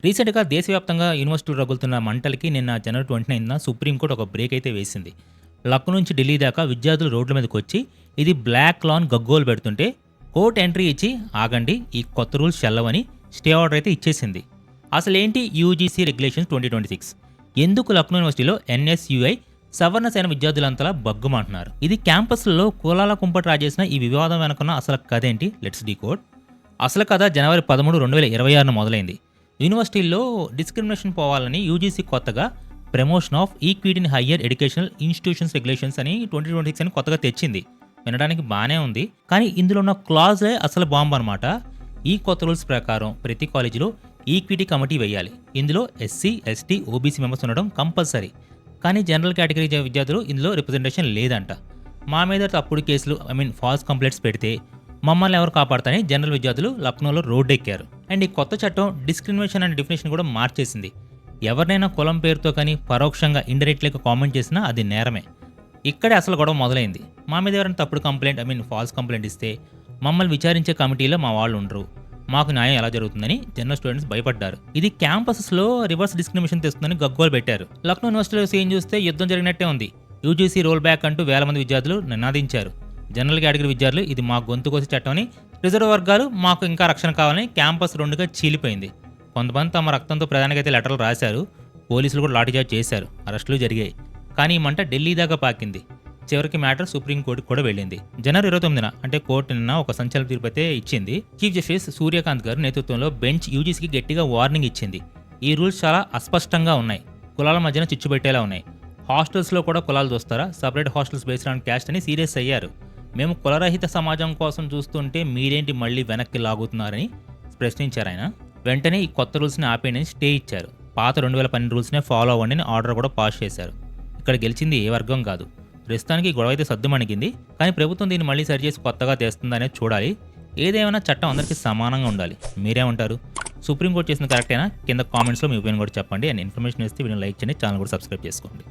రీసెంట్‌గా దేశవ్యాప్తంగా యూనివర్సిటీలు రగులుతున్న మంటలకి నిన్న జనవరి 29న సుప్రీంకోర్టు ఒక బ్రేక్ అయితే వేసింది. లక్నో నుంచి ఢిల్లీ దాకా విద్యార్థులు రోడ్ల మీదకొచ్చి ఇది బ్లాక్ లాన్ గగ్గోలు పెడుతుంటే కోర్టు ఎంట్రీ ఇచ్చి ఆగండి ఈ కొత్త రూల్స్ చెల్లవని స్టే ఆర్డర్ అయితే ఇచ్చేసింది. అసలేంటి యూజీసీ రెగ్యులేషన్స్ 2026? ఎందుకు లక్నో యూనివర్సిటీలో ఎన్ఎస్యుఐ సవర్ణ సేన విద్యార్థులంతలా బగ్గుమంటున్నారు? ఇది క్యాంపస్లలో కులాల కుంపటి రాజేసిన ఈ వివాదం వెనుకున్న అసలు కథ ఏంటి? Let's decode. అసలు కథ జనవరి 13, 2026 మొదలైంది. యూనివర్సిటీల్లో డిస్క్రిమినేషన్ పోవాలని యూజీసీ కొత్తగా promotion of equity in higher educational institutions regulations అని 2026 అని కొత్తగా తెచ్చింది. వినడానికి బాగానే ఉంది, కానీ ఇందులో ఉన్న క్లాజే అసలు బాంబు అనమాట. ఈ కొత్త రూల్స్ ప్రకారం ప్రతి కాలేజీలో ఈక్విటీ కమిటీ వేయాలి. ఇందులో ఎస్సీ, ఎస్టీ, ఓబీసీ మెంబర్స్ ఉండడం కంపల్సరీ. కానీ జనరల్ కేటగిరీ విద్యార్థులు ఇందులో రిప్రజెంటేషన్ లేదంట. మా మీద తప్పుడు కేసులు ఫాల్స్ కంప్లైంట్స్ పెడితే మమ్మల్ని ఎవరు కాపాడతారని జనరల్ విద్యార్థులు లక్నోలో రోడ్డెక్కారు. అండ్ ఈ కొత్త చట్టం డిస్క్రిమినేషన్ అనే డెఫినేషన్ కూడా మార్చేసింది. ఎవరినైనా కులం పేరుతో కానీ పరోక్షంగా ఇండైరెక్ట్లీగా కామెంట్ చేసినా అది నేరమే. ఇక్కడే అసలు గొడవ మొదలైంది. మా మీద ఎవరైనా తప్పుడు కంప్లైంట్ ఫాల్స్ కంప్లైంట్ ఇస్తే మమ్మల్ని విచారించే కమిటీలో మా వాళ్ళు ఉండరు, మాకు న్యాయం ఎలా జరుగుతుందని జనరల్ స్టూడెంట్స్ భయపడ్డారు. ఇది క్యాంపసెస్లో రివర్స్ డిస్క్రిమినేషన్ తెస్తుందని గగ్గోలు పెట్టారు. లక్నో యూనివర్సిటీలో సీన్ చూస్తే యుద్ధం జరిగినట్టే ఉంది. యూజీసీ రోల్ బ్యాక్ అంటూ వేల మంది విద్యార్థులు నినాదించారు. జనరల్ కేటగిరీ విద్యార్థులు ఇది మా గొంతు కోసి చట్టం అని, రిజర్వ్ వర్గాలు మాకు ఇంకా రక్షణ కావాలని క్యాంపస్ రెండుగా చీలిపోయింది. కొంతమంది తమ రక్తంతో ప్రధానికైతే లెటర్లు రాశారు. పోలీసులు కూడా లాఠీచార్జ్ చేశారు. అరెస్టులు జరిగాయి. కానీ ఈ మంట ఢిల్లీ దాకా పాకింది. చివరికి మ్యాటర్ సుప్రీంకోర్టుకు కూడా వెళ్ళింది. జనవరి 29న అంటే కోర్టు నిన్న ఒక సంచలన తీర్పు అయితే ఇచ్చింది. చీఫ్ జస్టిస్ సూర్యకాంత్ గారు నేతృత్వంలో బెంచ్ యూజీసీకి గట్టిగా వార్నింగ్ ఇచ్చింది. ఈ రూల్స్ చాలా అస్పష్టంగా ఉన్నాయి, కులాల మధ్యన చిచ్చుపెట్టేలా ఉన్నాయి. హాస్టల్స్లో కూడా కులాలు చూస్తారా, separate hostels based on caste అని సీరియస్ అయ్యారు. మేము కులరహిత సమాజం కోసం చూస్తుంటే మీరేంటి మళ్ళీ వెనక్కి లాగుతున్నారని ప్రశ్నించారు ఆయన. వెంటనే ఈ కొత్త రూల్స్ని ఆపేయని స్టే ఇచ్చారు. పాత 2012 రూల్స్నే ఫాలో అవ్వండి అని ఆర్డర్ కూడా పాస్ చేశారు. ఇక్కడ గెలిచింది ఏ వర్గం కాదు. ప్రస్తుతానికి గొడవ అయితే సద్దుమణిగింది, కానీ ప్రభుత్వం దీన్ని మళ్ళీ సరిచేసి కొత్తగా తెస్తుందనేది చూడాలి. ఏదేమైనా చట్టం అందరికీ సమానంగా ఉండాలి. మీరేమంటారు? సుప్రీంకోర్టు చేసిన కరెక్టేనా? కింద కామెంట్స్లో మీ ఒపీనియన్ కూడా చెప్పండి. అండ్ ఇన్ఫర్మేషన్ ఇస్తే వీడియో లైక్ చేయండి, ఛానల్ కూడా సబ్స్క్రైబ్ చేసుకోండి.